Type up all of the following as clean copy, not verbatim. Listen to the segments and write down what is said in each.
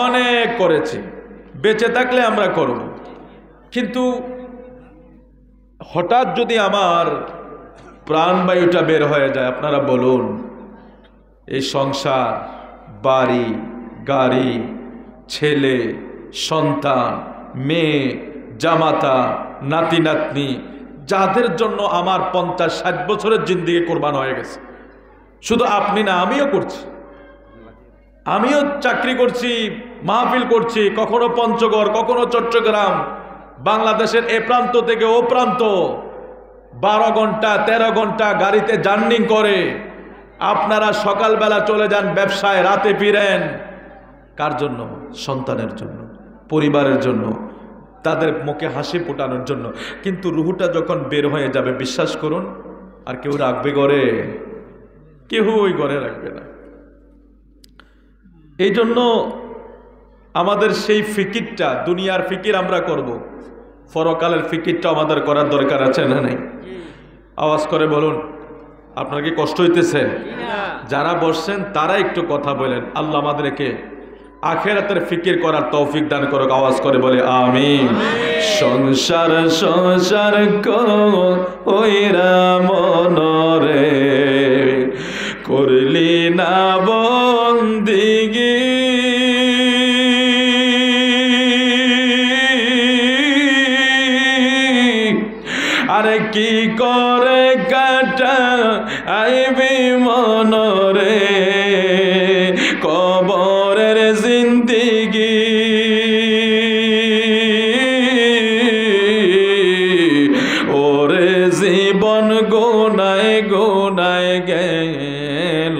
অনেক করেছি, বেঁচে থাকলে আমরা করব। কিন্তু হঠাৎ যদি আমার প্রাণবায়ুটা বের হয়ে যায়, আপনারা বলুন, এই সংসার, বাড়ি, গাড়ি, ছেলে, সন্তান, মেয়ে, জামাতা, নাতি নাতনি, যাদের জন্য আমার 50-60 বছরের জিন্দেগি কোরবান হয়ে গেছে। শুধু আপনি না, আমিও করছি। আমিও চাকরি করছি, মাহফিল করছি, কখনো পঞ্চগড়, কখনো চট্টগ্রাম, বাংলাদেশের এ প্রান্ত থেকে ও প্রান্ত 12 ঘন্টা 13 ঘন্টা গাড়িতে জার্নি করে। আপনারা সকালবেলা চলে যান ব্যবসায়, রাতে ফিরেন। কার জন্য? সন্তানের জন্য, পরিবারের জন্য, তাদের মুখে হাসি ফোটানোর জন্য। কিন্তু রুহুটা যখন বের হয়ে যাবে, বিশ্বাস করুন, আর কেউ রাখবে ঘরে? কেউই ঘরে রাখবে না। এই জন্য আমাদের সেই ফিকিরটা, দুনিয়ার ফিকির আমরা করব, পরকালের ফিকিরটা আমাদের করার দরকার আছে না নাই? আওয়াজ করে বলুন, আপনার কি কষ্ট হইতেছে? যারা বসছেন তারা একটু কথা বলেন। আল্লাহ আমাদেরকে আখিরাতের ফিকির করার তৌফিক দান করুক। আওয়াজ করে বলে আমিন। সংসার সংসার কইরা মনরে করলি না বন্দিগি, আরে কি করে কাটা আইবি মনরে কবরের জিন্দিগি। ওরে জীবন গোনায় গোনায় গেল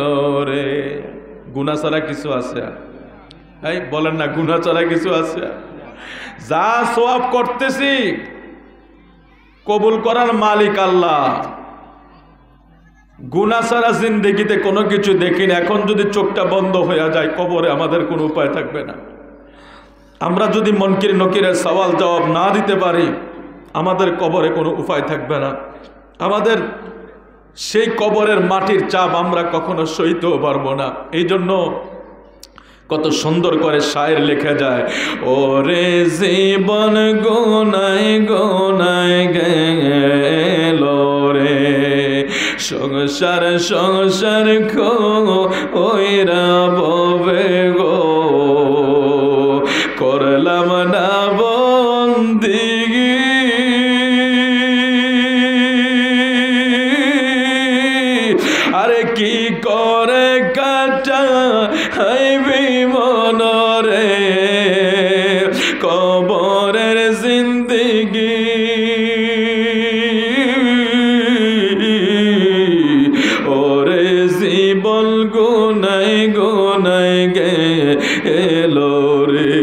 রে। গুনাহ ছাড়া কিছু আছে? এই বলেন না, গুনাহ ছাড়া কিছু আছে? যা সওয়াব করতেছি কবুল করার মালিক আল্লাহ। গুনাহ ছাড়া জিন্দেগিতে কোনো কিছু দেখি না। এখন যদি চোখটা বন্ধ হয়ে যায়, কবরে আমাদের কোনো উপায় থাকবে না। আমরা যদি মনকির নকিরের সওয়াল জবাব না দিতে পারি, আমাদের কবরে কোনো উপায় থাকবে না। আমাদের সেই কবরের মাটির চাপ আমরা কখনো সইতেও পারবো না। এই জন্য কত সুন্দর করে শায়ের লেখা যায়, ওরে জীবন গোনায় গোনায় গেল রে, সংসার সংসার কইরা ববে গো, করলাম না বন্দিগি। আরে কি করে কাটা হাইবি মনরে কবরের জিন্দিগি। ওরে জীবন গুনাই গুনাই গেল রে,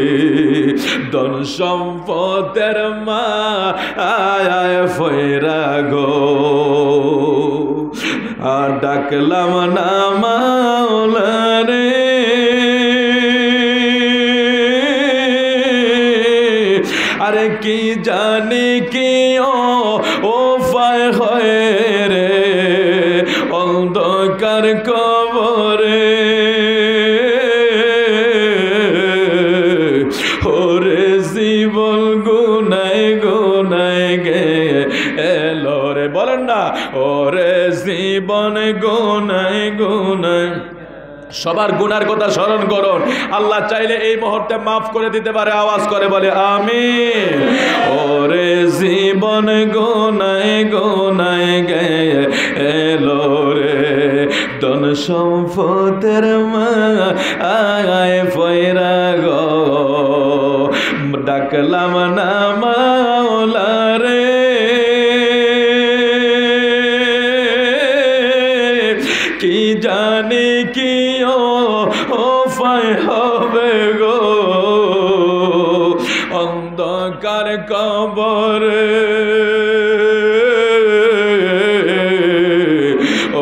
ধন সম্পদের মা আয় ফয়রা গো, আর ডাকলাম না মাওলা রে। আরে কি জানি কি ও ফায় হয় রে অন্ধকার কবরে, ওরে জীবন গুনাই গুনাই গেল রে। বলেন না, ওরে জীবন গুনাই গুনাই। সবার গুনার কথা স্মরণ করুন। আল্লাহ চাইলে এই মুহূর্তে মাফ করে দিতে পারে। আওয়াজ করে বলে আমিন। ওরে জীবন গুনাই গুনাই গেল রে, ধন সম্পদের মা আয় ফয়রা গো, ডাকলাম না মাওলা রে। কি জানি কি ও ফায় হবে গো অন্ধকার কবরে,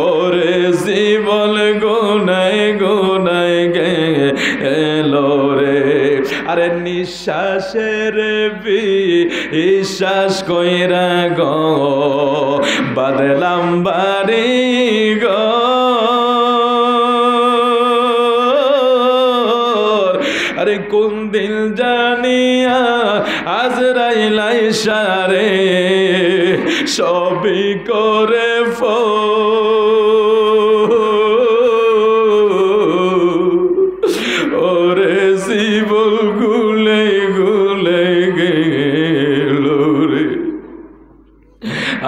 ওরে জীবন গুনাই গুনাই গেল রে। আরে নিঃশ্বাসের বিশ্বাস কইরা গো, বাদলাম বাড়ি গো, আরে কোন দিন জানিয়া আজরাইল আইসা রে সবই করে ওরে জীবন গুলে গুলে গেল রে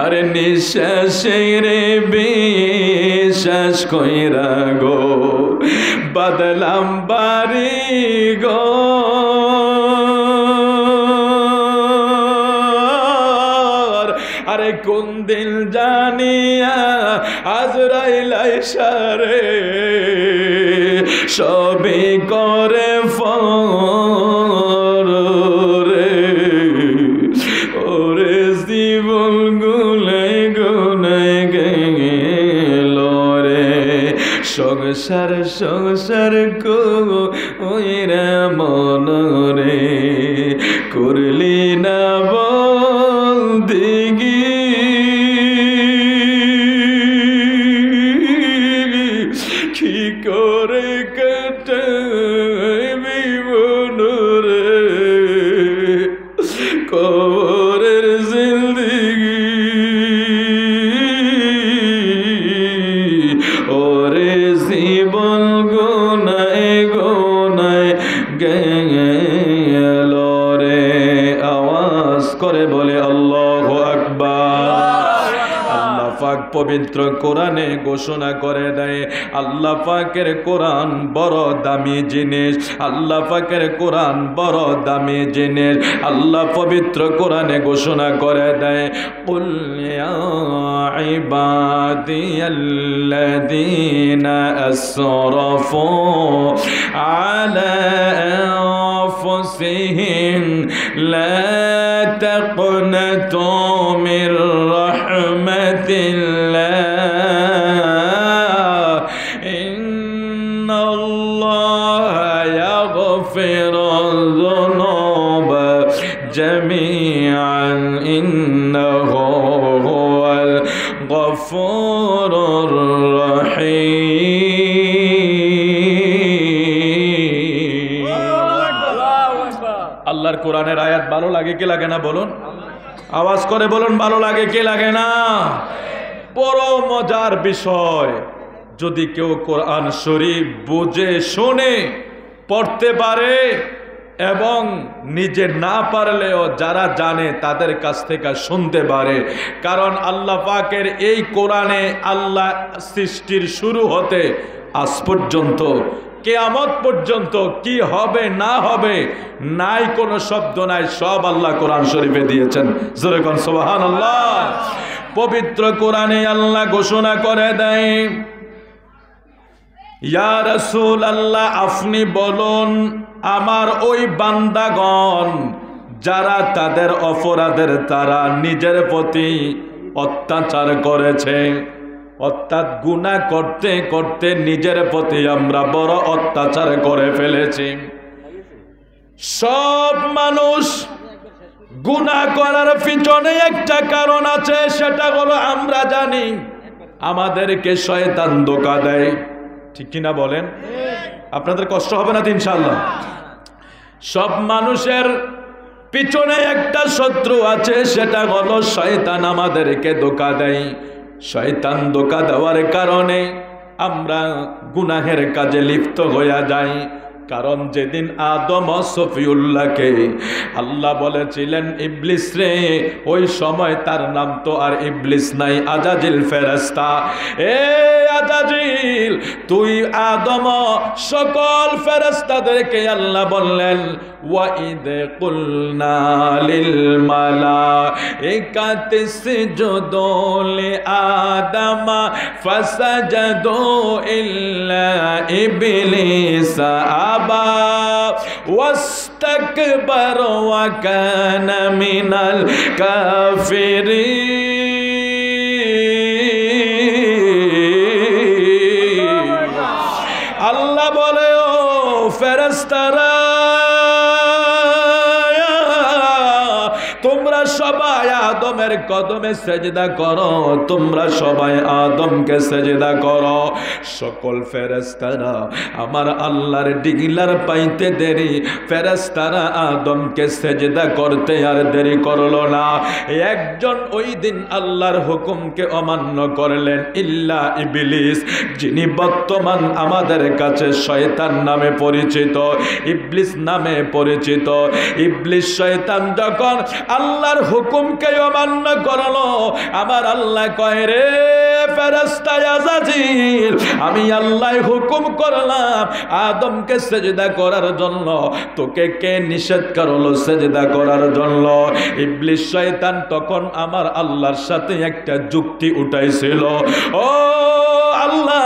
আরে নিঃশ্বাসে রে বিশ্বাস কইরা গো বদলাম বাড়ি গো আরে কোন দিন জানিয়া আজরাইল আইসা রে সবে করে রে ওরে জীবন গুলে গুলে গেল রে সংসার সংসার কইরা মন রে করলি না বন্দিগি কি করে কাটাবি মন রে কবরের জিন্দেগি ওরে জীবন গোনায় গোনায় গেল রে আওয়াজ করে বলে আল্লাহু আকবার আল্লাহ পাক পবিত্র কোরআনে ঘোষণা করে দেয় আল্লাহ পাকের কোরআন বড় দামি জিনিস আল্লাহ পাকের কোরআন বড় দামি জিনিস আল্লাহ পবিত্র কোরআনে ঘোষণা করে দেয় কুল ইয়া ইবাদিয়াল্লাযীনা আসরাফু আলা আনফুসিহিম লা তাকনাতু মির রাহমাতিল্লাহ ইন্নাল্লাহা ইয়াগফিরুয যুনুবা জামিআন ইন্নাহু হুয়াল গফুরুর রহিম আল্লাহর কোরআনের আয়াত ভালো লাগে কি লাগে না বলুন আওয়াজ করে বলুন ভালো লাগে কি লাগে না বড় মজার বিষয় যদি কেউ কোরআন শরীফ বুঝে শুনে পড়তে পারে এবং নিজে না পারলেও যারা জানে তাদের কাছ থেকে শুনতে পারে কারণ আল্লাহ পাকের এই কোরআনে আল্লাহ সৃষ্টির শুরু হতে আজ পর্যন্ত কিয়ামত পর্যন্ত কি হবে না হবে নাই কোনো শব্দ নাই সব আল্লাহ কোরআন শরীফে দিয়েছেন জোরে কোন সুবহানাল্লাহ পবিত্র কোরআনে আল্লাহ ঘোষণা করে দেয় ইয়া রাসূলুল্লাহ আপনি বলুন আমার ওই বান্দাগণ যারা তাদের অপরাধের তারা নিজের প্রতি অত্যাচার করেছে অর্থাৎ গুনাহ করতে করতে নিজের প্রতি আমরা বড় অত্যাচার করে ফেলেছি সব মানুষ গুনাহ করার পিছনে একটা কারণ আছে সেটা হলো আমরা জানি আমাদেরকে শয়তান ধোঁকা দেয় ঠিক কিনা বলেন আপনাদের কষ্ট হবে না ইনশাআল্লাহ সব মানুষের পিছনে একটা শত্রু আছে সেটা হলো শয়তান আমাদেরকে ধোঁকা দেয় শয়তান ধোঁকা দেওয়ার কারণে আমরা গুনাহের কাজে লিপ্ত হয়ে যাই কারণ যেদিন আদম ও সফিউল্লাহকে আল্লাহ বলেছিলেন ইবলিস রে ওই সময় তার নাম তো আর ইবলিস নাই আজাজিল ফেরেশতা এ আজাজিল তুই আদম সকল ফেরেশতাদেরকে আল্লাহ বললেন ওয়াইদ কুলনা লিল মালাইকাতি ইসজুদু লি আদম ফাসাজাদু ইল্লা ইবলিস আবা ওয়াস্তাকবার ওয়া কানা মিনাল কাফিরিন আল্লাহ বলে ও ফেরেশতারা তোমরা সবাই আদমের কদমে সেজদা করো, তোমরা সবাই আদমকে সেজদা করো। সকল ফেরেশতারা আমার আল্লাহর ডিগলার পাইতে দেরি, ফেরেশতারা আদমকে সেজদা করতে আর দেরি করলো না। একজন ওই দিন আল্লাহর হুকুমকে অমান্য করলেন, ইল্লা ইবলিস, যিনি বর্তমান আমাদের কাছে শয়তান নামে পরিচিত, ইবলিস নামে পরিচিত। ইবলিস শয়তান যখন আল্লাহর হুকুমকে অমান্য করলো, আমার আল্লাহ কয়, রে ফেরেশতা আজাজিল, আমি আল্লাহ হুকুম করলাম আদমকে সেজদা করার জন্য, তোকে কে নিষেধ করলো সেজদা করার জন্য? ইবলিস শয়তান তখন আমার আল্লাহর সাথে একটা যুক্তি উঠাইছিল, ও আল্লাহ,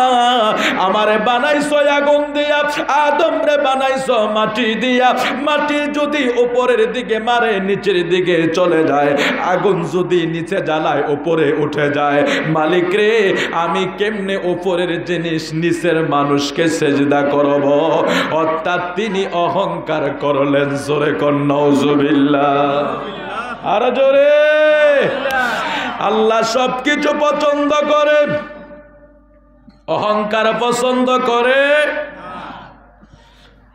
আমারে বানাইছো আগুন দিয়া, আদম রে বানাইছো মাটি দিয়া, মাটি যদি উপরের দিকে মারে নিচের দিকে চলে যায়, আগুন যদি নিচে জ্বালায় উপরে উঠে যায়, মালিক রে আমি কেমনে উপরের জিনিস নিচের মানুষকে সেজদা করব? অর্থাৎ তিনি অহংকার করলেন। জোরে কোন নাউজুবিল্লাহ, আর জোরে। আল্লাহ সবকিছু পছন্দ করে, অহংকার পছন্দ করে।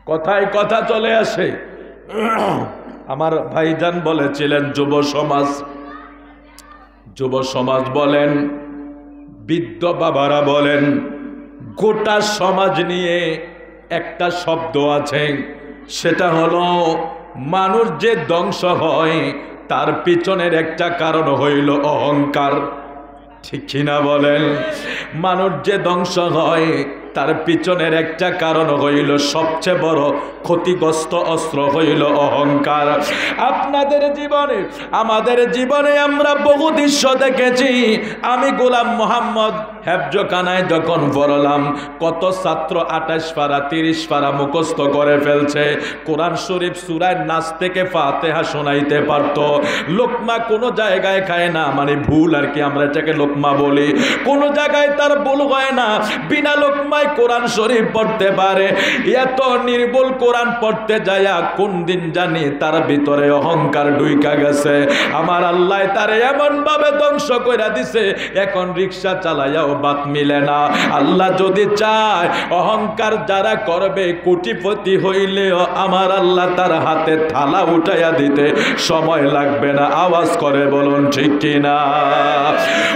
কথায় কথা চলে আসে। আমার ভাইজান বলেছিলেন যুব সমাজ বলেন, বৃদ্ধ বাবারা বলেন, গোটা সমাজ নিয়ে একটা শব্দ আছে, সেটা হলো মানুষ যে ধ্বংস হয় তার পিছনের একটা কারণ হইল অহংকার। ঠিক কিনা বলেন? মানুষ যে ধ্বংস হয় তার পিছনের একটা কারণ হইল, সবচেয়ে বড় ক্ষতিগ্রস্ত অস্ত্র হইল অহংকার। আপনাদের জীবনে, আমাদের জীবনে আমরা বহু দৃশ্য দেখেছি। আমি গোলাম মোহাম্মদ হেফজখানায় যখন পড়লাম, কত ছাত্র 28 পারা 30 পারা মুখস্থ করে ফেলছে। কোরআন শরীফ সূরায় নাস থেকে ফাতিহা শোনাইতে পারত। লোকমা কোনো জায়গায় খায় না, মানে ভুল আর কি, আমরা এটাকে লোকমা বলি। কোনো জায়গায় তার ভুল হয় না, বিনা লোকমায় কোরআন শরীফ পড়তে পারে। এত নির্ভুল কোরআন পড়তে যায়া কোন দিন জানি তার ভিতরে অহংকার ঢুইকা গেছে। আমার আল্লাহ তারে এমন ভাবে ধ্বংস কইরা দিছে, এখন রিকশা চালাইয়াও বাত মিলে না। আল্লাহ যদি চায়, অহংকার যারা করবে কোটিপতি হইলেও আমার আল্লাহ তার হাতে থালা উঠাইয়া দিতে সময় লাগবে না। আওয়াজ করে বলুন ঠিক কিনা?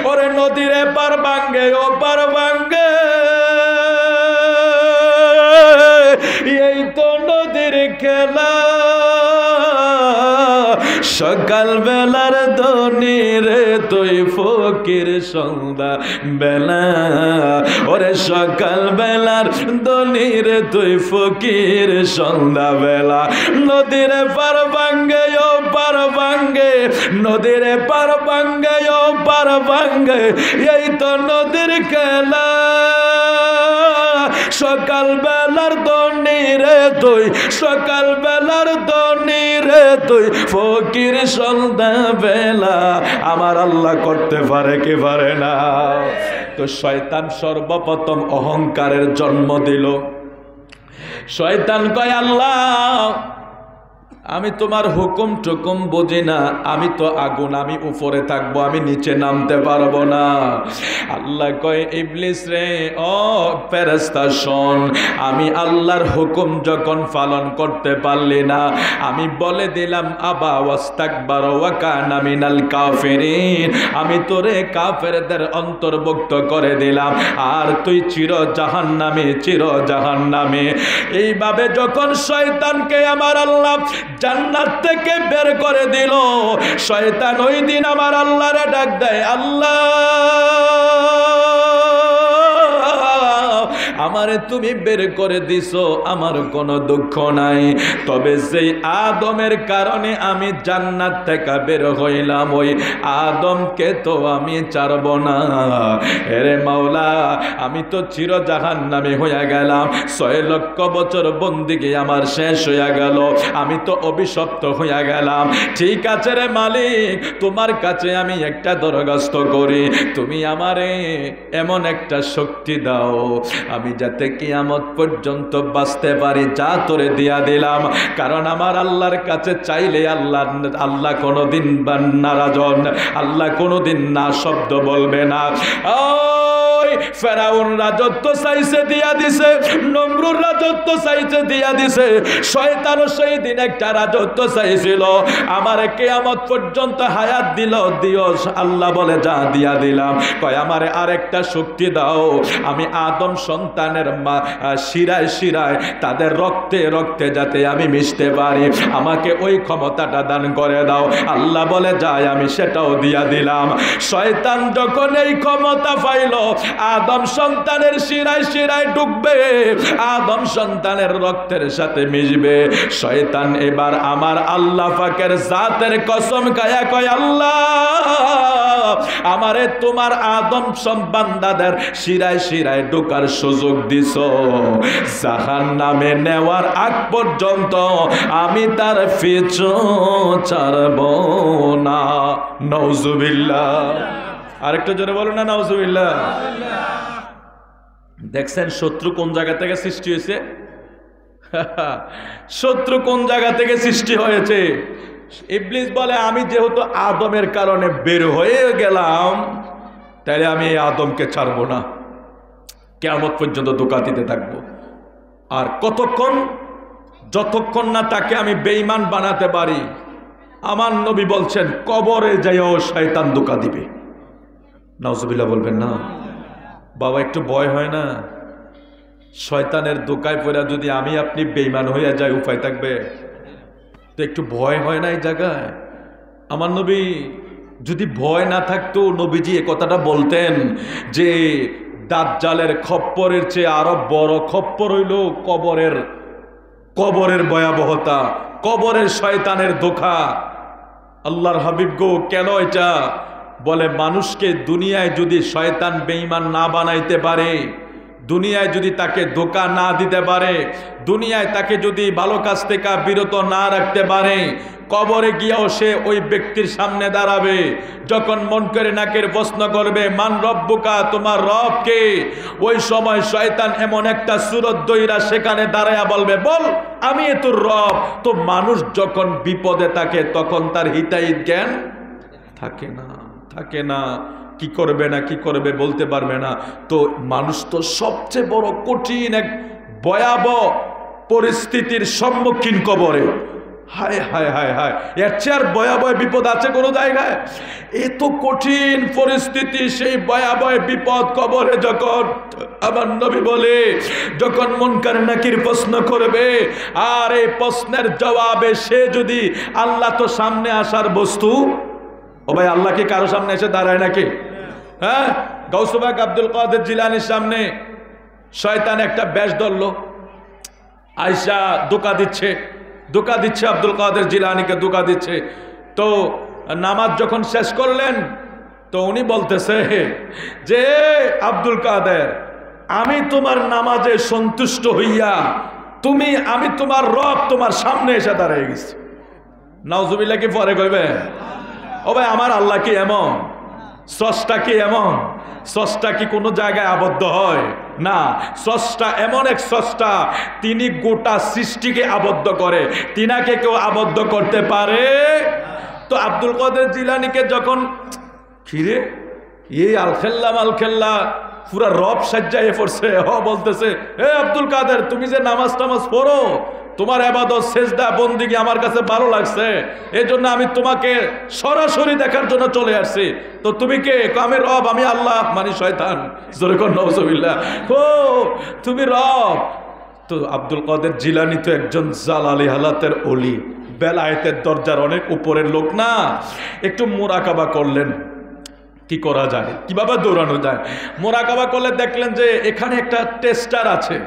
ওরে নদীর পার ভাঙ্গে ও পার ভাঙ্গে, এই তো নদীর খেলা। সকাল বেলার ধনী রে তুই ফকির সন্ধ্যা বেলা, ওরে সকাল বেলার ধনী রে তুই ফকির সন্ধ্যা বেলা। নদীর পার ভাঙ্গে ও পার ভাঙ্গে, নদীর পার ভাঙ্গে ও পার ভাঙ্গে, এই তো নদীর খেলা। সকাল বেলার ধনী রে তুই, সকাল বেলার ধনী রে তুই ফকির সন্ধ্যা বেলা। আমার আল্লাহ করতে পারে কি পারে না? তো শয়তান সর্বপ্রথম অহংকারের জন্ম দিল। শয়তান কয়, আল্লাহ আমি তোমার হুকুম টুকুম বুঝি না, আমি তো আগুন, আমি উপরে থাকবো, আমি নিচে নামতে পারবো না। আল্লাহ কয়, ইবলিস রে, ও ফেরেশতা শোন, আমি আল্লাহর হুকুম যখন পালন করতে পারলি না, আমি বলে দিলাম আবা ওয়াস্তাকবার ওয়া কানা মিনাল কাফিরিন, আমি তোরে কাফেরদের অন্তর্ভুক্ত করে দিলাম, আর তুই চির জাহান্নামী, চির জাহান্নামী। এইভাবে যখন শয়তানকে আমার আল্লাহ জান্নাত থেকে বের করে দিল, শয়তান ওই দিন আমার আল্লাহরে ডাক দেয়, আল্লাহ আমারে তুমি বের করে দিছো, আমার কোনো দুঃখ নাই, তবে সেই আদমের কারণে আমি জান্নাত থেকে বের হইলাম, ওই আদমকে তো আমি ছাড়ব না। এরে মাওলা, আমি তো চির জাহান্নামী হইয়া গেলাম, 6 লক্ষ বছর বন্দিগি আমার শেষ হইয়া গেল, আমি তো অভিশপ্ত হইয়া গেলাম। ঠিক আছে রে মালিক, তোমার কাছে আমি একটা দরখাস্ত করি, তুমি আমারে এমন একটা শক্তি দাও, আমি যাতে কিয়ামত পর্যন্ত বাঁচতে পারি, যা তোরে দিয়া দিলাম। কারণ আমার আল্লাহর কাছে চাইলে আল্লাহ কোনোদিন নারাজ হন, আল্লাহ কোনোদিন না শব্দ বলবে না। ফেরাউন রাজত্ব চাইছে দিয়া দিছে, নমরুদ রাজত্ব চাইছে দিয়া দিছে, শয়তানও সেই দিন একটা রাজত্ব চাইছিল। আমার কিয়ামত পর্যন্ত হায়াত দিল, দিও। আল্লাহ বলে যা দিয়া দিলাম। কয় আমারে আরেকটা শক্তি দাও, আমি আদম সন্তানের শিরায় শিরায় তাদের রক্তে রক্তে যাতে আমি মিশতে পারি, আমাকে ওই ক্ষমতাটা দান করে দাও। আল্লাহ বলে যাই, আমি সেটাও দিয়া দিলাম। শয়তান যখন এই ক্ষমতা পাইল, আদম সন্তানের শিরায় শিরায় ঢুকবে, আদম সন্তানের রক্তের সাথে মিশবে। শয়তান এবার আমার আল্লাহ পাকের জাতের কসম খায়া কয়, আল্লাহ আমারে তোমার আদম বান্দাদের শিরায় শিরায় ঢোকার সুযোগ দিছো, জাহান্নামে নেওয়ার আগ পর্যন্ত আমি তার পিছু ছাড়ব না। নাউজুবিল্লাহ। আরেকটু জোরে বলো না, নাউজুবিল্লাহ। দেখছেন শত্রু কোন জায়গা থেকে সৃষ্টি হয়েছে? শত্রু কোন জায়গা থেকে সৃষ্টি হয়েছে? ইবলিস বলে আমি যেহেতু আদমের কারণে বের হয়ে গেলাম, তাহলে আমি এই আদমকে ছাড়বো না, কিয়ামত পর্যন্ত ধোঁকা দিতে থাকবো। আর কতক্ষণ? যতক্ষণ না তাকে আমি বেঈমান বানাতে পারি। আমার নবী বলছেন কবরে যাইও শয়তান ধোঁকা দিবে। নাউজুবিল্লাহ বলবেন না? বাবা একটু ভয় হয় না? শয়তানের ধোঁকায় পড়া যদি আমি আপনি বেঈমান হইয়া যাই, উপায় থাকবে? তো একটু ভয় হয় না এই জায়গায়? আমার নবী যদি ভয় না থাকতো, নবীজি এ কথাটা বলতেন যে দাজ্জালের খপ্পরের চেয়ে আরো বড় খপ্পর হইল কবরের ভয়াবহতা, কবরের শয়তানের ধোঁকা। আল্লাহর হাবিব গো, কেন এটা বলে? মানুষকে দুনিয়ায় যদি শয়তান বেঈমান না বানাইতে পারে, দুনিয়ায় যদি তাকে ধোঁকা না দিতে পারে, দুনিয়ায় তাকে যদি ভালো কাজ থেকে বিরত না রাখতে পারে, কবরে গিয়েও সে ওই ব্যক্তির সামনে দাঁড়াবে। যখন মুনকার নাকির প্রশ্ন করবে মান রব্বুকা, তোমার রব কে? ওই সময় শয়তান এমন একটা সুরত দইরা সেখানে দাঁড়ায়া বলবে, বল আমি তোর রব। তো মানুষ যখন বিপদে থাকে তখন তার হিতাহিত জ্ঞান থাকে না, কি করবে না কি করবে বলতে পারবে না। তো মানুষ তো সবচেয়ে বড় কঠিন এক ভয়াবহ পরিস্থিতির সম্মুখীন কবরে। হায় হায় হায় হায়, এর চেয়ে আর ভয়াবহ বিপদ আছে কোনো জায়গায়? এত কঠিন পরিস্থিতি, সেই ভয়াবহ বিপদ কবরে যখন আমার নবী বলে, যখন মুনকার নাকির প্রশ্ন করবে, আর এই প্রশ্নের জবাবে সে যদি, আল্লাহ তো সামনে আসার বস্তু। ও ভাই, আল্লাহ কি কারো সামনে এসে দাঁড়ায় নাকি? হ্যাঁ, গাউস পাক আব্দুল কাদের জিলানীর সামনে শয়তান একটা বেশ ধরল, আয়েশা ধোঁকা দিচ্ছে আব্দুল কাদের জিলানীকে ধোঁকা দিচ্ছে। তো নামাজ যখন শেষ করলেন, তো উনি বলতেছে যে আব্দুল কাদের, আমি তোমার নামাজে সন্তুষ্ট হইয়া আমি তোমার রব তোমার সামনে এসে দাঁড়িয়ে গেছি। নাউজুবিল্লাহ কি পরে কইবে? ও ভাই, আমার আল্লাহ কি এমন? স্রষ্টা কি এমন? স্রষ্টা কি কোনো জায়গায় আবদ্ধ হয়? না, স্রষ্টা এমন এক স্রষ্টা, তিনি গোটা সৃষ্টিকে আবদ্ধ করে, তিনাকে কেউ আবদ্ধ করতে পারে? তো আব্দুল কাদের জিলানীকে যখন খিরে এই আলখেল্লা পুরা রব সাজ্জায় পড়ছে, বলতেছে হে আব্দুল কাদের, তুমি যে নামাজ টামাজ পড়ো, তোমার ইবাদত সেজদা বন্দিগি আমার কাছে ভালো লাগছে, এই জন্য আমি তোমাকে সরাসরি দেখার জন্য চলে আসছি। তো তুমি কে? আমি রব, আমি আল্লাহ মানে শয়তান। জোরে কোন নাউজুবিল্লাহ। ও তুমি রব? তো আব্দুল কাদের জিলানী তো একজন জালালি হালাতের ওলি, বেলায়েতের দরজার অনেক উপরের লোক না? একটু মুরাকাবা করলেন, কি করা যায়, কিভাবে দৌড়ানো যায়। মুরাকাবা করলে দেখলেন যে এখানে একটা টেস্টার আছে,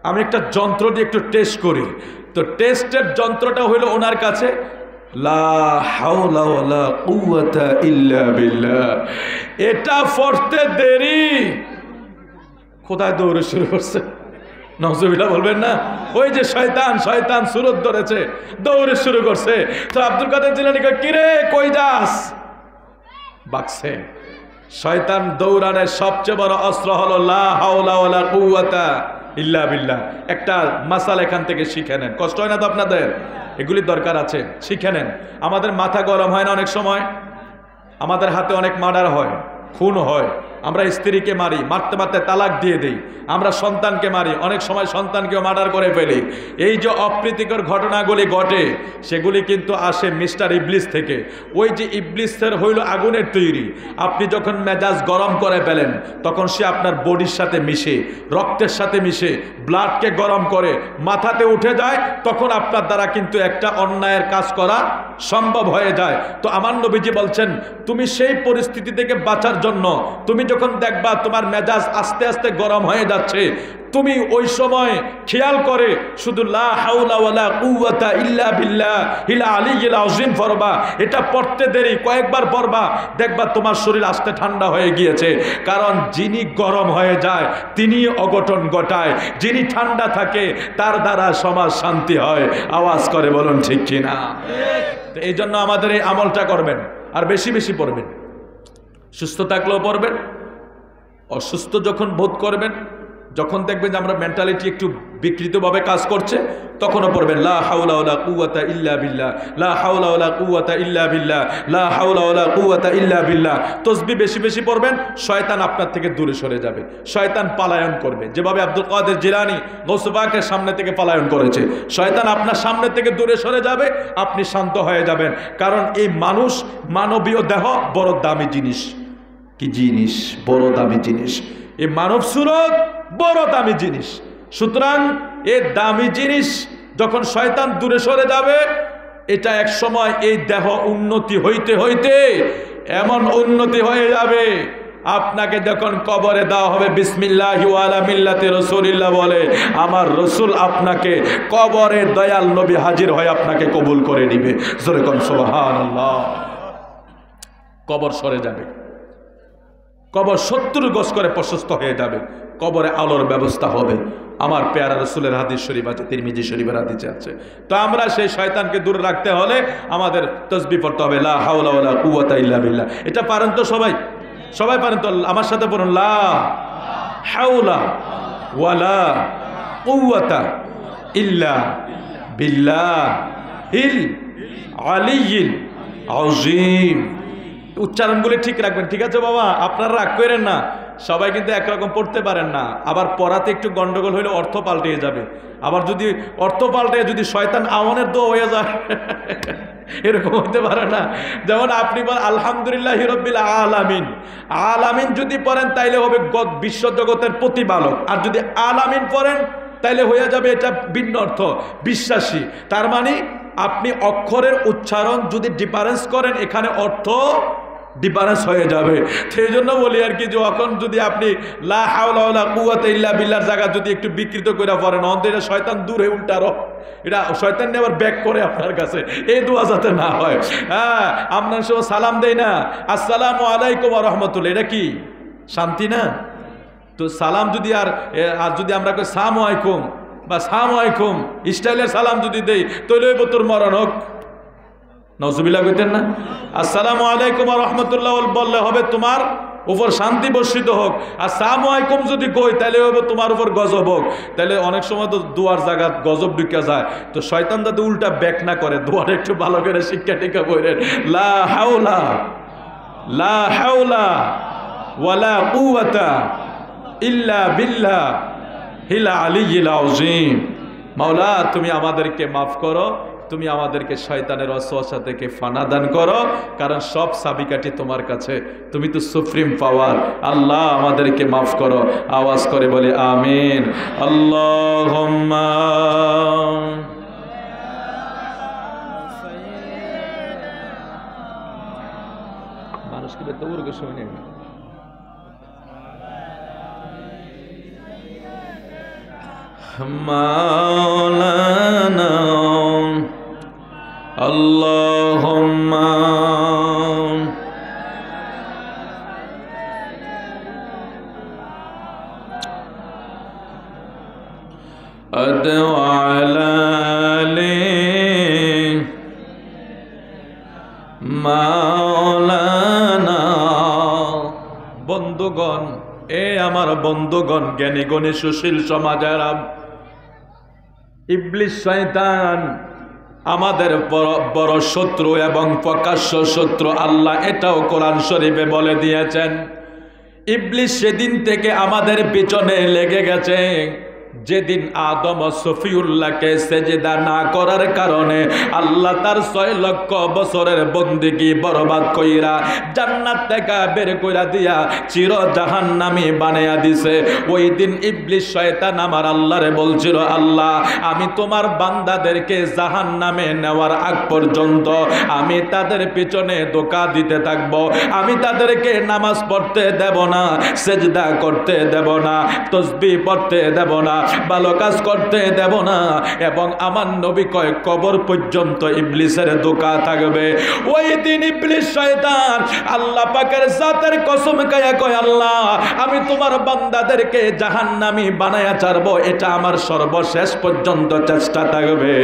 আমি একটা যন্ত্র দিয়ে একটু টেস্ট করি। তো টেস্টের যন্ত্রটা হইলো ওনার কাছে লা হাওলা ওয়ালা কুওয়াতা ইল্লা বিল্লাহ। এটা পড়তে দেরি, কোথায় দৌড়ে শুরু করছে? নাউজুবিল্লাহ বলবেন না? ওই যে শয়তান সুরত ধরেছে, দৌড়ে শুরু করছে। তো আব্দুল কাদের জিলানী কয়, কিরে কই যাস? বাকছে শয়তান দৌড়ানোর সবচেয়ে বড় অস্ত্র হলো লা হাওলা ওয়ালা কুওয়াতা ইল্লা বিল্লাহ। একটা মাসাল এখান থেকে শিখে নেন, কষ্ট হয় না তো আপনাদের? এগুলি দরকার আছে, শিখে নেন। আমাদের মাথা গরম হয় না অনেক সময়? আমাদের হাতে অনেক মার্ডার হয়, খুন হয়, আমরা স্ত্রীকে মারি, মারতে মারতে তালাক দিয়ে দিই, আমরা সন্তানকে মারি, অনেক সময় সন্তানকেও মার্ডার করে ফেলি। এই যে অপ্রীতিকর ঘটনাগুলি ঘটে সেগুলি কিন্তু আসে মিস্টার ইবলিস থেকে। ওই যে ইবলিসের হইল আগুনের তৈরি, আপনি যখন মেজাজ গরম করে ফেলেন তখন সে আপনার বডির সাথে মিশে, রক্তের সাথে মিশে, ব্লাডকে গরম করে মাথাতে উঠে যায়, তখন আপনার দ্বারা কিন্তু একটা অন্যায়ের কাজ করা সম্ভব হয়ে যায়। তো আমার নবীজি বলছেন, তুমি সেই পরিস্থিতি থেকে বাঁচার জন্য তুমি যখন দেখবা তোমার মেজাজ আস্তে আস্তে গরম হয়ে যাচ্ছে, তুমি ওই সময় খেয়াল করে শুধু লা হাওলা ওয়ালা কুওয়াতা ইল্লা বিল্লাহ হিলা আলিয়্যিল আযীম পড়বা। এটা পড়তে দেরি, কয়েকবার পড়বা, দেখবা তোমার শরীর আস্তে ঠান্ডা হয়ে গিয়েছে। কারণ যিনি গরম হয়ে যায় তিনি অঘটন ঘটায়, যিনি ঠান্ডা থাকে তার দ্বারা সমাজ শান্তি হয়। আওয়াজ করে বলুন ঠিক কিনা? তো এই জন্য আমাদের এই আমলটা করবেন, আর বেশি বেশি পড়বেন। সুস্থ থাকলেও পড়বেন, অসুস্থ যখন বোধ করবেন, যখন দেখবেন যে আমরা মেন্টালিটি একটু বিকৃতভাবে কাজ করছে, তখনও পড়বেন লা হাওলা ওয়ালা কুওয়াতা ইল্লা বিল্লাহ, লা হাওলা ওয়ালা কুওয়াতা ইল্লা বিল্লাহ, লা হাওলা ওয়ালা কুওয়াতা ইল্লা বিল্লাহ। তাসবিহ বেশি বেশি পড়বেন, শয়তান আপনার থেকে দূরে সরে যাবে, শয়তান পলায়ন করবে। যেভাবে আব্দুল কাদের জিলানী গৌসে পাকের সামনে থেকে পলায়ন করেছে, শয়তান আপনার সামনে থেকে দূরে সরে যাবে, আপনি শান্ত হয়ে যাবেন। কারণ এই মানুষ, মানবীয় দেহ বড় দামি জিনিস। কি জিনিস? বড় দামি জিনিস। এই মানব সুরত বড় দামি জিনিস। সুতরাং এই দামি জিনিস যখন শয়তান দূরে সরে যাবে, এটা এক সময় এই দেহ উন্নতি হইতে হইতে এমন উন্নতি হয়ে যাবে, আপনাকে যখন কবরে দেওয়া হবে বিসমিল্লাহি ওয়া আলা মিল্লাতি রাসূলিল্লাহ বলে, আমার রসুল আপনাকে কবরে দয়াল নবী হাজির হয়ে আপনাকে কবুল করে নিবে। জোরে কোন সুবহানাল্লাহ। কবর সরে যাবে, কবর 70 গজ করে প্রশস্ত হয়ে যাবে, কবরে আলোর ব্যবস্থা হবে। আমার পেয়ারা রসুলের হাদিস শরীফ আছে, তিরমিজি শরীফের হাদিসে আছে। তো আমরা সেই শয়তানকে দূরে রাখতে হলে আমাদের তাসবিহ পড়তে হবে লা হাওলা ওয়ালা কুওয়াতা ইল্লা বিল্লাহ। এটা পারেন তো সবাই? সবাই পারেন তো? আমার সাথে পড়ুন লা হাওলা ওয়ালা কুওয়াতা ইল্লা বিল্লাহিল আলিয়্যিল আযীম। উচ্চারণগুলি ঠিক রাখবেন, ঠিক আছে বাবা? আপনারা রাগ করেন না, সবাই কিন্তু একরকম পড়তে পারেন না। আবার পড়াতে একটু গন্ডগোল হলে অর্থ পাল্টে যাবে। আবার যদি অর্থ পাল্টে যদি শয়তান আওয়ানের দোয়া হয়ে যায় এরকম হতে পারে না। যেমন আপনি বলেন আলহামদুলিল্লাহি রাব্বিল আলামিন, আলামিন যদি পড়েন তাইলে হবে বিশ্ব জগতের প্রতিপালক, আর যদি আলামিন পড়েন তাইলে হয়ে যাবে এটা ভিন্ন অর্থ, বিশ্বাসী। তার মানে আপনি অক্ষরের উচ্চারণ যদি ডিফারেন্স করেন, এখানে অর্থ ডিফারেন্স হয়ে যাবে। সেই জন্য বলি আর কি, যখন যদি আপনি লা হাওলা ওয়ালা কুওয়াতা ইল্লা বিল্লাহর জায়গা যদি একটু বিকৃত করে পড়েন, অন্তত এটা শয়তান দূরে উল্টারো, এটা শয়তান নিয়ে আবার ব্যাক করে আপনার কাছে, এই দোয়া যাতে না হয়। হ্যাঁ, আপনার সময় সালাম দেয় না, আসসালামু আলাইকুম ওয়া রাহমাতুল্লাহ, এটা কি শান্তি না? তো সালাম যদি আর যদি আমরা কই সালামু আলাইকুম বা সালামু আলাইকুম স্টাইলের সালাম যদি দেই, তাহলে ওই তোর মরণ হোক, নাউজুবিল্লাহ কইতেন না? আসসালামু আলাইকুম ওয়া রাহমাতুল্লাহ বললে হবে তোমার উপর শান্তি বর্ষিত হোক। আর আসসালামু আলাইকুম যদি কই তাহলে হবে তোমার উপর গজব হোক। তাহলে অনেক সময় তো দোয়ার জায়গা গজব ঢুকে যায়। তো শয়তান যাতে উল্টা ব্যাক না করে, দোয়াটা একটু ভালো করে শিক্ষা টিকা করেন। লা হাওলা ওয়ালা কুওয়াতা ইল্লা বিল্লাহিল আলিয়্যিল আযীম। মাওলা, তুমি আমাদেরকে মাফ করো, তুমি আমাদেরকে শয়তানের ওয়াসওয়াসা থেকে ফানা দান করো, কারণ সব চাবিকাঠি তোমার কাছে, তুমি তো সুপ্রিম পাওয়ার। আল্লাহ আমাদেরকে মাফ করো। আওয়াজ করে বলি আমিন। আল্লাহুম্মা মানুষকে বেতবুর কে শুনে মাওলানা আল্লাহুম্মা আদু আলা মাওলানা বন্ধুগণ, আমার বন্ধুগণ, জ্ঞানীগণী সুশীল সমাজেরা, ইবলিস শয়তান আমাদের বড় শত্রু এবং প্রকাশ্য শত্রু। আল্লাহ এটাও কোরআন শরীফে বলে দিয়েছেন। ইবলিস সেদিন থেকে আমাদের পিছনে লেগে গেছে যেদিন আদম ও সফিউল্লাহকে সেজদা না করার কারণে আল্লাহ তার 6 লক্ষ বছরের বন্দেগী বরবাদ কইরা জান্নাত থেকে বের কইরা দিয়া চির জাহান্নামী বানায়া দিছে। ওই দিন ইবলিস শয়তান আমার আল্লাহরে বলছিল, আল্লাহ আমি তোমার বান্দাদেরকে জাহান্নামে নেওয়ার আগ পর্যন্ত আমি তাদের পিছনে ধোঁকা দিতে থাকব, আমি তাদেরকে নামাজ পড়তে দেব না, সেজদা করতে দেব না, তাসবিহ পড়তে দেব না, ভালো কাজ করতে দেব না, এবং আমার নবী কয় কবর পর্যন্ত ইবলিসের ধোঁকা থাকবে। ওই দিন ইবলিস শয়তান আল্লাহ পাকের জাতের কসম খায়া কয়, আল্লাহ আমি তোমার বান্দাদেরকে জাহান্নামী বানায়া ছাড়বো, এটা আমার সর্বশেষ পর্যন্ত চেষ্টা থাকবে।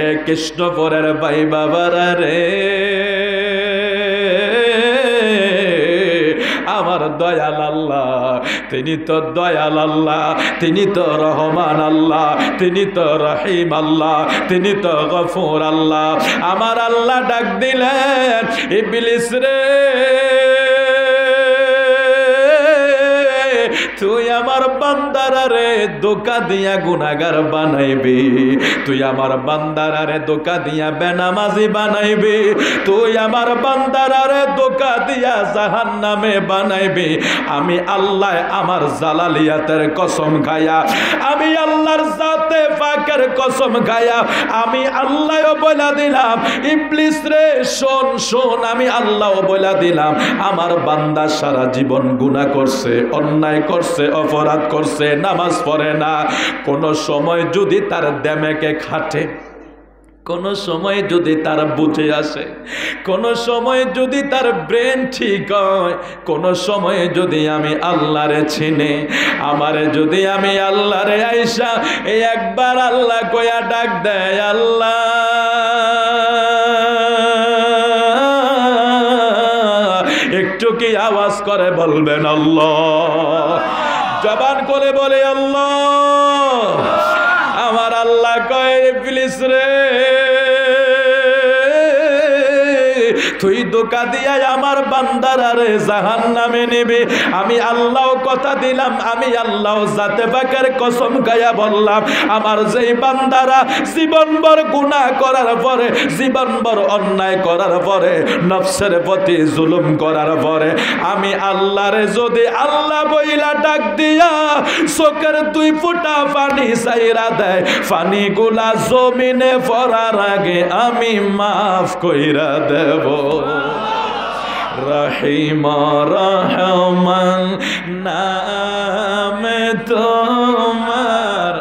এ কৃষ্ণপুরের ভাই বাবারা রে, আমার দয়াল আল্লাহ, তিনি তো দয়াল আল্লাহ, তিনি তো রহমান আল্লাহ, তিনি তো রহিম আল্লাহ, তিনি তো গফুর আল্লাহ। আমার আল্লাহ ডাক দিলেন, ইবলিস রে তুই আমার বান্দারারে ধোঁকা দিয়া গুনাহগার বানাইবি, তুই আমার বান্দারারে ধোঁকা দিয়া বেনামাজি বানাইবি, তুই আমার বান্দারারে ধোঁকা দিয়া জাহান্নামে বানাইবি। আমি আল্লাহ আমার জালালিয়াতের কসম খায়া, আমি আল্লাহর জাতে পাকের কসম খায়া, আমি আল্লাহ বলে দিলাম, ইবলিস রে শোন শোন, আমি আল্লাহ বলে দিলাম, আমার বান্দা সারা জীবন গুনাহ করছে, অন্যায় করছে, অপরাধ করছে, নামাজ পড়ে না, কোন সময় যদি তার দেমেকে খাটে, কোন সময় যদি তার বুঝে আসে, কোন সময় যদি তার ব্রেন ঠিক হয়, কোন সময় যদি আমি আল্লাহরে চিনি, আমারে যদি আমি আল্লাহরে আইসা এই একবার আল্লাহ কয়া ডাক দেয়, আল্লাহ একটু কি আওয়াজ করে বলবেন আল্লাহ, জবান করে বলে আল্লাহ। আমার আল্লাহ কয়, ইবলিস রে তুই ধোঁকা দিয়া আমার বান্দারারে জাহান্নামে নিবি। আমি আল্লাহ কথা দিলাম, আমি আল্লাহ জাতে পাকের কসম খায়া বললাম, আমার যেই বান্দারা জীবনভর গুনাহ করার পরে, জীবনভর অন্যায় করার পরে, নফসের প্রতি জুলুম করার পরে, আমি আল্লাহরে যদি আল্লাহ বইলা ডাক দিয়া চোখের 2 ফোঁটা পানি চাইরা দেয়, পানিগুলা জমিনে পড়ার আগে আমি মাফ কইরা দেব। রহিমা রহমান নামে তোমার,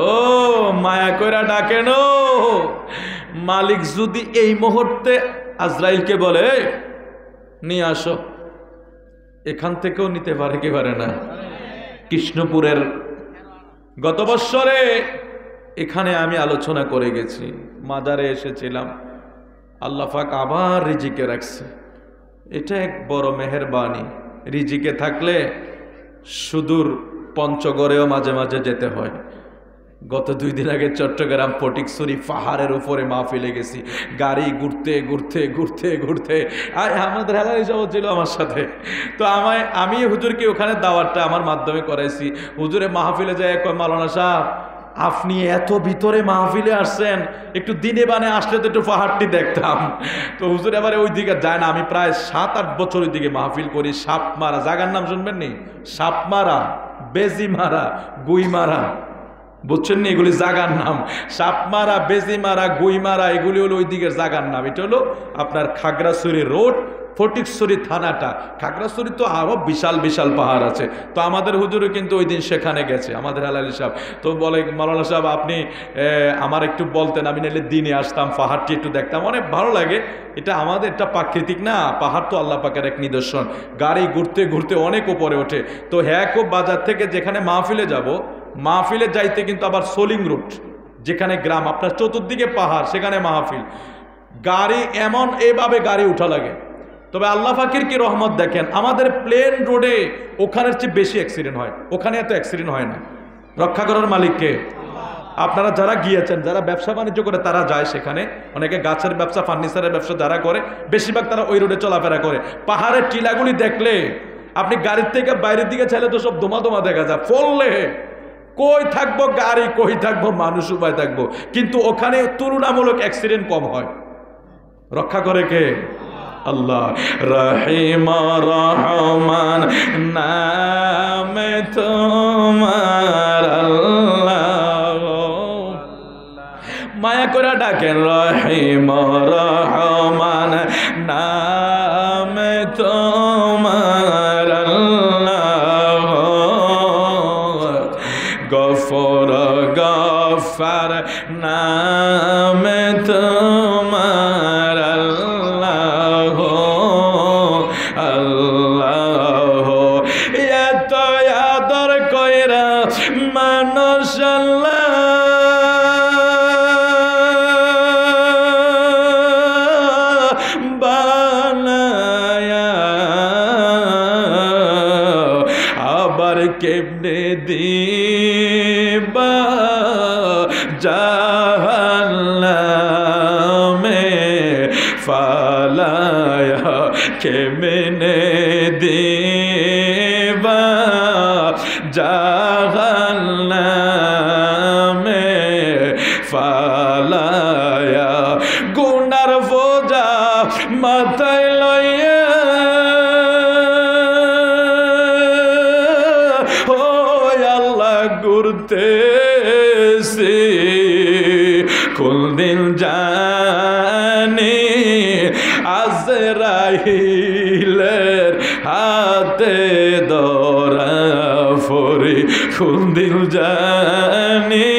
ও মায়া কইরা ডাকেন। মালিক যদি এই মুহূর্তে আজরাইলকে বলে নিয়ে আসো, এখান থেকেও নিতে পারে কি পারে না? কৃষ্ণপুরের গত বৎসরে এখানে আমি আলোচনা করে গেছি, মাজারে এসেছিলাম, আল্লাহ পাক আবার রিজিকে রাখছে। এটা এক বড় মেহেরবানি। রিজিকে থাকলে সুদূর পঞ্চগড়েও মাঝে মাঝে যেতে হয়। গত 2 দিন আগে চট্টগ্রাম ফটিকছড়ি পাহাড়ের উপরে মাহফিলে গেছি, গাড়ি ঘুরতে ঘুরতে ঘুরতে ঘুরতে, আমাদের হেলার হিসাব ছিল আমার সাথে। তো আমি হুজুরকে ওখানে দাওয়াতটা আমার মাধ্যমে করাইছি। হুজুরে মাহফিলে যায় কয়, মাওলানা সাহেব আপনি এত ভিতরে মাহফিলে আসছেন, একটু দিনে বানে আসলে তো একটু পাহাড়টি দেখতাম। তো হুজুর এবারে ওই দিকে যায় না। আমি প্রায় 7-8 বছর ওই দিকে মাহফিল করি। সাপমারা জায়গার নাম শুনবেন নি? সাপমারা, বেজিমারা, গুইমারা, বুঝছেন নি? এগুলি জায়গার নাম। সাপমারা, বেজিমারা, গুইমারা এগুলি হলো ওই দিকের জায়গার নাম। এটা হলো আপনার খাগড়াছড়ি রোড, ফটিকছড়ি থানাটা। খাগড়াছড়ি তো আরো বিশাল বিশাল পাহাড় আছে। তো আমাদের হুজুরও কিন্তু ওই দিন সেখানে গেছে, আমাদের আলালি সাহেব। তো বলে, মাওলানা সাহেব আপনি আমার একটু বলতেন, আমি নাহলে দিনে আসতাম, পাহাড়টি একটু দেখতাম, অনেক ভালো লাগে। এটা আমাদের একটা প্রাকৃতিক না, পাহাড় তো আল্লাহ পাকের এক নিদর্শন। গাড়ি ঘুরতে ঘুরতে অনেক উপরে ওঠে। তো হ্যাকো বাজার থেকে যেখানে মাহফিলে যাব, মাহফিলে যাইতে কিন্তু আবার সোলিং রুট, যেখানে গ্রাম, আপনার চতুর্দিকে পাহাড়, সেখানে মাহফিল। গাড়ি এমন এভাবে গাড়ি উঠা লাগে, তবে আল্লাহ পাকের কি রহমত দেখেন, আমাদের প্লেন রোডে ওখানের চেয়ে বেশি অ্যাক্সিডেন্ট হয়, ওখানে এত অ্যাক্সিডেন্ট হয় না। রক্ষা করার মালিককে। আপনারা যারা গিয়েছেন, যারা ব্যবসা বাণিজ্য করে তারা যায় সেখানে, অনেকে গাছের ব্যবসা, ফার্নিচারের ব্যবসা যারা করে বেশিরভাগ তারা ওই রোডে চলাফেরা করে। পাহাড়ের টিলাগুলি দেখলে আপনি গাড়ির থেকে বাইরের দিকে চাইলে তো সব দোমা দোমা দেখা যায়, ফললে কই থাকবো গাড়ি, কই থাকবো মানুষ, উপায় থাকবো, কিন্তু ওখানে তুলনামূলক অ্যাক্সিডেন্ট কম হয়। রক্ষা করে কে? আল্লাহ। রহিম রহমান নামে তোমার আল্লাহ, মায়া করে ডাকেন রহিম রহমান নামে তোমার আল্লাহ, গফর গফার নামে তোমার আল্লাহ, আল্লাহ। এত আদর কইরা মানুষ আল্লাহ বানায়া, আবার কেমনে দিবা জাহান্নামে ফালায়া, কেমনে দিবা জাহান্নামে ফালায়া, গুনার বোঝা মাথায় লইয়া ও আল্লাহ ঘুরতেছি, কোনদিন জানি আজরাইলের হাতে ধরা পড়ি, কোনদিন জানি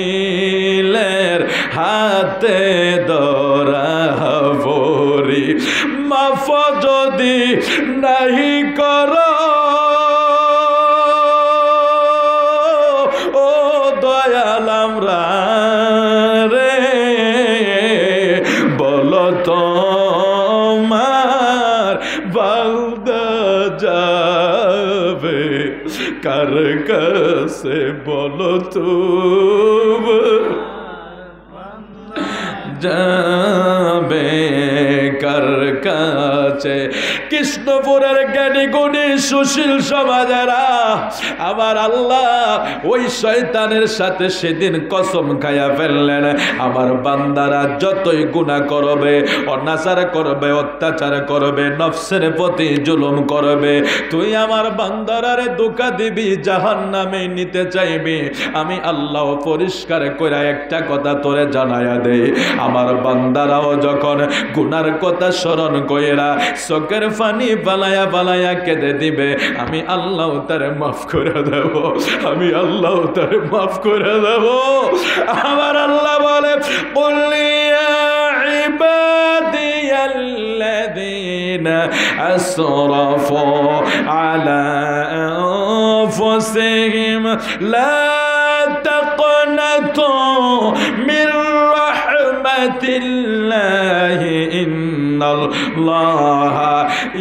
আজরাইলের হাতে ধরা পড়ি, মাফ যদি নাহি করো ও দয়াল আমরা রে, বলো তোমার বান্দা যাবে কার কাছে, বলো তুমি যাবে কার কাছে। কৃষ্ণপুরের জ্ঞানী গুণী সুশীল সমাজেরা আমার আল্লাহ ওই শয়তানের সাথে সেদিন কসম খাইয়া ফেললেন, আমার বান্দারা যতই গুনাহ করবে, অনাচার করবে, অত্যাচার করবে, নফসের প্রতি জুলুম করবে, তুই আমার বান্দারারে ধোঁকা দিবি, জাহান্নামে নিতে চাইবি, আমি আল্লাহ পরিষ্কার কইরা একটা কথা তোরে জানাইয়া দেই, আমার বান্দারাও যখন গুনার কথা স্মরণ কইরা চোখের পানি পালায়া পালায়া কেঁদে দিবে, আমি আল্লাহ তারে মাফ করে দেব, আমি আল্লাহ তারে মাফ করে দেব। আমার আল্লাহ বলে কুল ইয়া ইবাদিয়াল্লাযীনা আসরাফু আলা আনফুসিহিম লা তাকনাতু মির রাহমাতিল্লাহি ইন্নাল্লাহা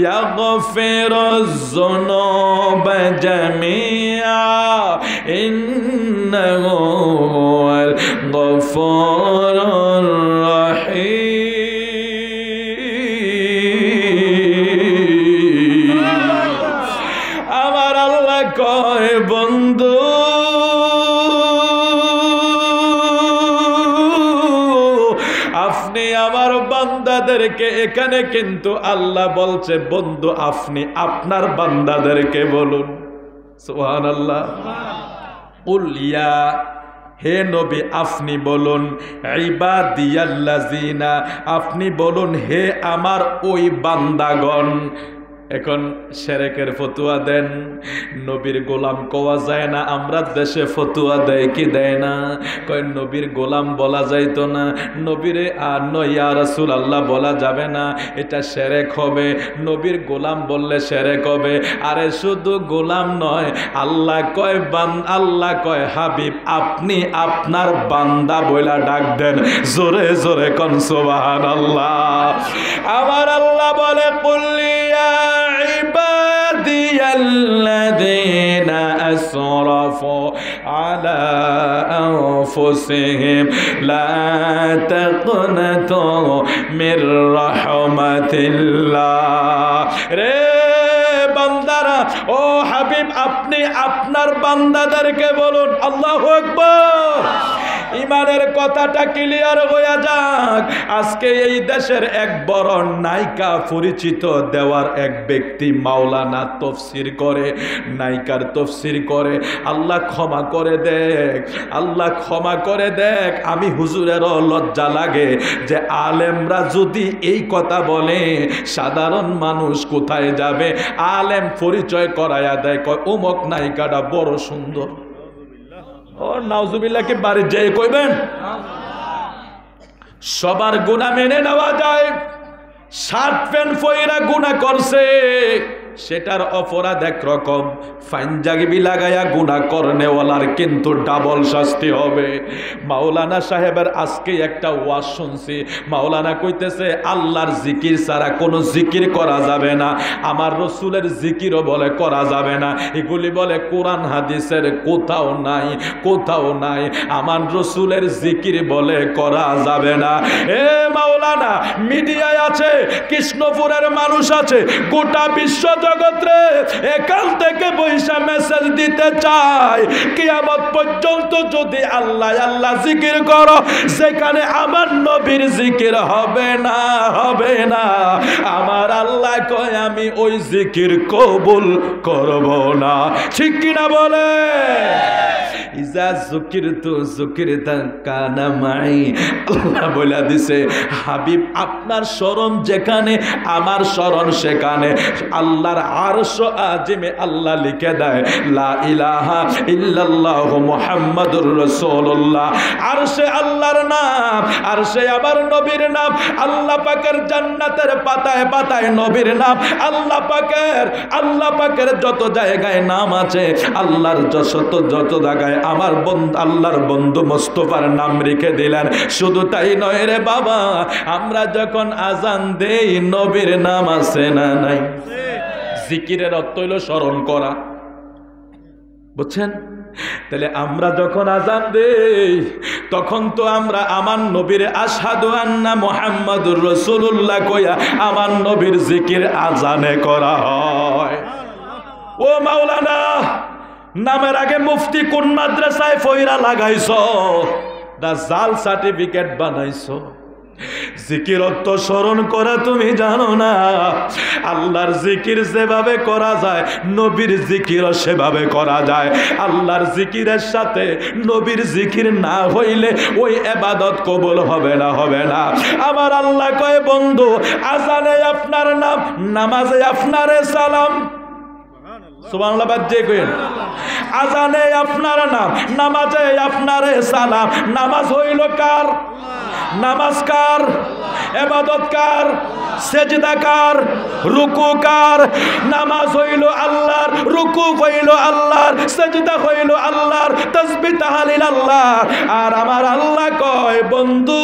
ইয়াগফিরুয যুনুবা জামিআ ইন্নাহু হুয়াল গফুরুর রাহিম। আমার আল্লাহ কয় বন্ধু আপনি আমার বান্দাদেরকে, এখানে কিন্তু আল্লাহ বলছে বন্ধু আপনি আপনার বান্দাদেরকে বলুন, সুবহানাল্লাহ। কুল ইয়া, হে নবী আপনি বলুন, ইবাদিয়াল্লাযিনা, আপনি বলুন হে আমার ওই বান্দাগণ। এখন শিরকের ফতুয়া দেন, নবীর গোলাম কোয়া যায় না। আমরা দেশে ফতুয়া দেয় কি দেয় না? কয় নবীর গোলাম বলা যাইতো না, নবীরে আর ইয়া রাসূলুল্লাহ বলা যাবে না, এটা শিরক হবে। নবীর গোলাম বললে শিরক হবে। আরে শুধু গোলাম নয়, আল্লাহ কয় হাবিব আপনি আপনার বান্দা বইলা ডাক দেন। জোরে জোরে কোন সুবহানাল্লাহ। আমার আল্লাহ বলে কুল্লি ইয়া ইবাদিয়াল্লাযীনা আসরাফু আলা আনফুসিহিম লা তাকনাতু মির রাহমাতিল্লাহ। রে বান্দারা, ও হাবিব আপনি আপনার বান্দাদেরকে বলুন আল্লাহু আকবার। ইমানের কথাটা ক্লিয়ার হয়ে যাক। আজকে এই দেশের এক বড় নায়িকা পরিচিত দেওয়ার এক ব্যক্তি মাওলানা তফসির করে, নায়িকার তফসির করে। আল্লাহ ক্ষমা করে দেখ, আল্লাহ ক্ষমা করে দেখ। আমি হুজুরেরও লজ্জা লাগে যে আলেমরা যদি এই কথা বলে সাধারণ মানুষ কোথায় যাবে? আলেম পরিচয় করায়া দেয়, কয় অমুক নায়িকাটা বড় সুন্দর। ও নাউজুবিল্লাহ কি বাড়ি যেয়ে কইবেন? সবার গুনাহ মেনে নেওয়া যায়। শার্ট প্যান্ট পয়রা গুনাহ করছে, সেটার অপরাধ একরকম, ফাইনজাগিবি লাগায়া গুনাহ করনেওয়ালার কিন্তু ডাবল শাস্তি হবে। মাওলানা সাহেবের আজকে একটা ওয়াজ শুনছি, মাওলানা কইতেছে আল্লাহর জিকির ছাড়া কোনো জিকির করা যাবে না, আমার রসুলের জিকিরও বলে করা যাবে না। এগুলি বলে কোরআন হাদিসের কোথাও নাই, কোথাও নাই। আমার রসুলের জিকির বলে করা যাবে না। এ মাওলানা মিডিয়ায় আছে, কৃষ্ণপুরের মানুষ আছে, গোটা বিশ্ব জগৎরে এখান থেকে বৈশা মেসেজ দিতে চাই, কিয়ামত পর্যন্ত যদি আল্লাহ আল্লাহ জিকির করো, সেখানে আমার নবীর জিকির হবে না, হবে না। আমার আল্লাহ কয় আমি ওই জিকির কবুল করব না। ঠিক কিনা বলে? ইজা যুকিরতু যুকিরতা কানা মাই। আল্লাহ বলে দিছে হাবিব আপনার স্মরণ যেখানে আমার স্মরণ সেখানে। আল্লাহর আরশ আজিমে আল্লাহ লিখে দেয় লা ইলাহা ইল্লাল্লাহু মুহাম্মাদুর রাসূলুল্লাহ। আরশে আল্লাহর নাম, আরশে আমার নবীর নাম। আল্লাহ পাকের জান্নাতের পাতায় পাতায় নবীর নাম। আল্লাহ পাকের যত জায়গায় নাম আছে, আল্লাহর যত জায়গায় আমার আল্লাহর বন্ধু মোস্তফার নাম রেখে দিলেন। শুধু তাই নয় রে বাবা, আমরা যখন আজান দেই নবীর নাম আছে না নাই? জিকিরের অর্থ হইল স্মরণ করা, বুঝছেন? তাহলে আমরা যখন আজান দেই তখন তো আমরা আমার নবীর আশহাদু আন্না মুহাম্মাদুর রাসূলুল্লাহ কইয়া আমার নবীর জিকির আজানে করা হয়। ও মাওলানা, নামের আগে মুফতি কোন মাদ্রাসায় ফয়রা লাগাইছো না জাল সার্টিফিকেট বানাইছো? জিকির অর্থ স্মরণ করা তুমি জানো না? আল্লাহর জিকির যেভাবে করা যায় নবীর জিকিরও সেভাবে করা যায়। আল্লাহর জিকিরের সাথে নবীর জিকির না হইলে ওই ইবাদত কবুল হবে না, হবে না। আমার আল্লাহ কয় বন্ধু আজানে আপনার নাম, নামাজে আপনারে সালাম। সুবহানাল্লাহ বাজে কইন। আজানে আপনার নাম, নামাজে আপনারে সালাম। নামাজ হইল কার? নামাজ কার? ইবাদত কার? সেজদা কার? রুকু কার? নামাজ হইল আল্লাহর, রুকু হইল আল্লাহর, সেজদা হইল আল্লাহর, তাসবিহ তাহলিল আল্লাহর। আর আমার আল্লাহ কয় বন্ধু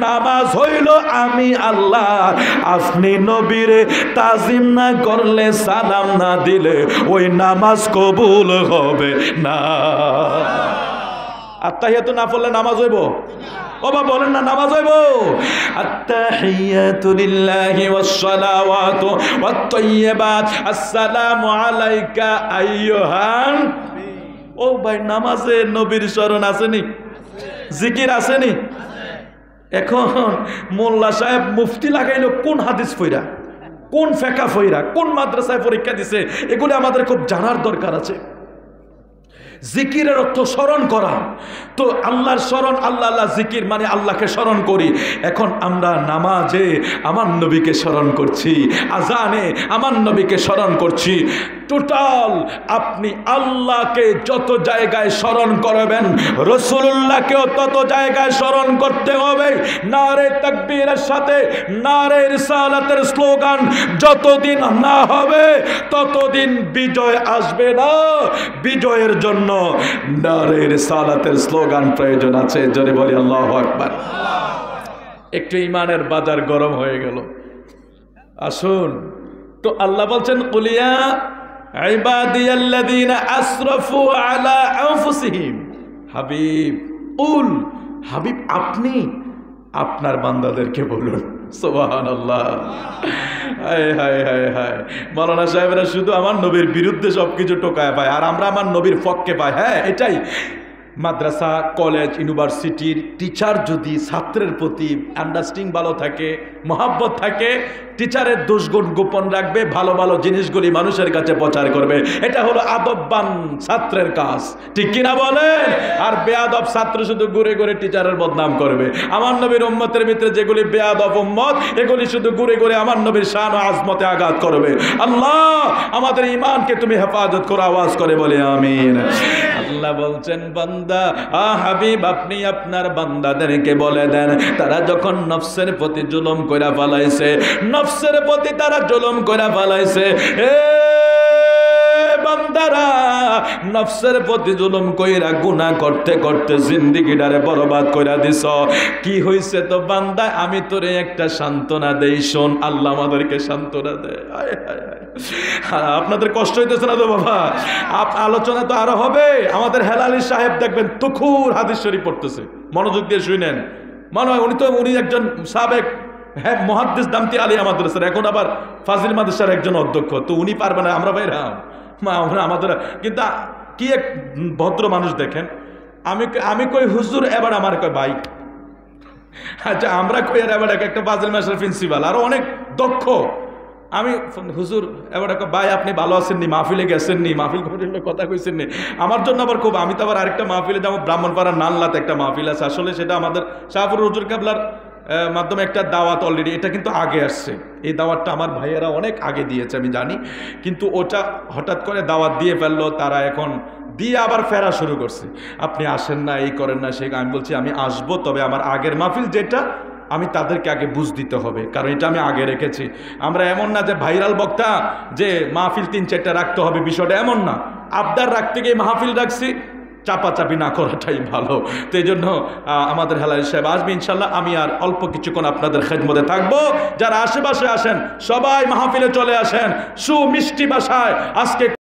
নামাজ হইল আমি আল্লাহ। আপনি নবীরে তাজিম না করলে, সালাম না দিলে ওই নামাজ কবুল হবে না। আত্তাহিয়াতু না পড়লে নামাজ হইব? ও বাবা বলেন না নামাজ হইব? আত্তাহিয়াতু লিল্লাহি ওয়াস সালাওয়াতু ওয়াত তাইয়্যিবাত আসসালামু আলাইকা আইয়ুহান। ও ভাই নামাজে নবীর স্মরণ আসেনি? জিকির আসেনি? এখন মোল্লা সাহেব মুফতি লাগাইলো কোন হাদিস ফইরা, কোন ফেকা ফইরা, কোন মাদ্রাসায় পরীক্ষা দিছে, এগুলো আমাদের খুব জানার দরকার আছে। জিকিরের অর্থ স্মরণ করা। তো আল্লাহর স্মরণ, আল্লাহ আল্লাহ জিকির মানে আল্লাহকে স্মরণ করি। এখন আমরা নামাজে আমার নবীকে স্মরণ করছি, আজানে আমার নবীকে স্মরণ করছি। টোটাল আপনি আল্লাহকে যত জায়গায় স্মরণ করবেন, রাসূলুল্লাহকেও তত জায়গায় স্মরণ করতে হবে। নারে তাকবীরের সাথে নারে রিসালাতের স্লোগান যতদিন না হবে ততদিন বিজয় আসবে না। বিজয়ের জন্য নারে রিসালাতের স্লোগান প্রয়োজন আছে। জোরে বলি আল্লাহু আকবার। একটু ঈমানের বাজার গরম হয়ে গেল। আসুন তো আল্লাহ বলছেন কুলিয়া ইবাদিয়াল্লাযীনা আসরাফু আলা আনফুসিহিম। হাবিব কুল, হাবিব আপনি আপনার বান্দাদেরকে বলুন সুবহানাল্লাহ। হায় হায় হায় হায়, মাওলানা সাহেবরা শুধু আমার নবীর বিরুদ্ধে সবকিছু টোকায় পায় আর আমরা আমার নবীর পক্ষে পাই। হ্যাঁ এটাই, মাদ্রাসা কলেজ ইউনিভার্সিটির টিচার যদি ছাত্রের প্রতি আন্ডারস্ট্যান্ডিং ভালো থাকে, মহাব্বত থাকে, টিচারের দোষগুণ গোপন রাখবে, ভালো ভালো জিনিসগুলি মানুষের কাছে প্রচার করবে। এটা হলো আদববান ছাত্রের কাজ, ঠিক কিনা বলেন? আর বেয়াদব ছাত্র শুধু ঘুরে ঘুরে টিচারের বদনাম করবে। আমার নবীর উম্মতের ভিতরে যেগুলি বেয়াদব উম্মত, এগুলি শুধু ঘুরে ঘুরে আমার নবীর শান ও আজমতে আঘাত করবে। আল্লাহ আমাদের ঈমানকে তুমি হেফাজত করো, আওয়াজ করে বলে আমিন। আল্লাহ বলছেন বান্দা হাবিব আপনি আপনার বান্দাদেরকে বলে দেন, তারা যখন নফসের প্রতি জুলুম কইরা ফেলাইছে, নফসের প্রতি তারা জুলুম কইরা ফেলাইছে, বান্দারা নফসের প্রতি জুলুম কইরা গুনাহ করতে করতে জিন্দেগিটারে বরবাদ কইরা দিছ। কি হইছে তো বান্দা, আমি তোরে একটা সান্ত্বনা দেই, শোন। আল্লাহ আমাদেরকে সান্ত্বনা দেয়। আপনাদের কষ্ট হইতেছে না তো বাবা? আলোচনা তো আরো হবে। আমাদের হেলালি সাহেব দেখবেন তুখুর হাদিস শরীফ পড়তেছে, মনোযোগ দিয়ে শুনেন। মনে হয় উনি একজন সাবেক মুহাদ্দিস দামতি আলিয়া মাদ্রাসার, এখন আবার ফাজিল মাদ্রাসার একজন অধ্যক্ষ। তো উনি পারবে না, আমরা ভাইরা আমাদের কিন্তু কি এক ভদ্র মানুষ দেখেন। আমি কই হুজুর, এবার আমার কয় ভাই। আচ্ছা আমরা কই আর এবার একটা ফাজিল মাদ্রাসার প্রিন্সিপাল, আরো অনেক দক্ষ। আমি হুজুর এবার ভাই আপনি ভালো আছেননি, মাহফিলে গেছেননি, মাহফিল কমিটির কথা কইছেননি। আমার জন্য আবার খুব, আমি তো আবার আরেকটা মাহফিলে যাবো, ব্রাহ্মণপাড়ার নানলাতে একটা মাহফিল আছে। আসলে সেটা আমাদের শাহপুর হুজুর কেবলার মাধ্যমে একটা দাওয়াত অলরেডি, এটা কিন্তু আগে আসছে। এই দাওয়াতটা আমার ভাইয়েরা অনেক আগে দিয়েছে আমি জানি, কিন্তু ওটা হঠাৎ করে দাওয়াত দিয়ে ফেললো। তারা এখন দিয়ে আবার ফেরা শুরু করছে, আপনি আসেন না, এই করেন না, সে। আমি বলছি আমি আসবো, তবে আমার আগের মাহফিল যেটা, আমি তাদেরকে আগে বুঝ দিতে হবে, কারণ এটা আমি আগে রেখেছি। আমরা এমন না যে ভাইরাল বক্তা যে মাহফিল 3-4টা রাখতে হবে, বিষয়টা এমন না। আবদার রাখতে গিয়ে মাহফিল রাখছি, চাপাচাপি না করাটাই ভালো। তো এই জন্য আমাদের হেলালি সাহেব আসবে ইনশাল্লাহ। আমি আর অল্প কিছুক্ষণ আপনাদের খেদমতে থাকবো। যারা আশেপাশে আসেন সবাই মাহফিলে চলে আসেন সুমিষ্টি ভাষায়। আজকে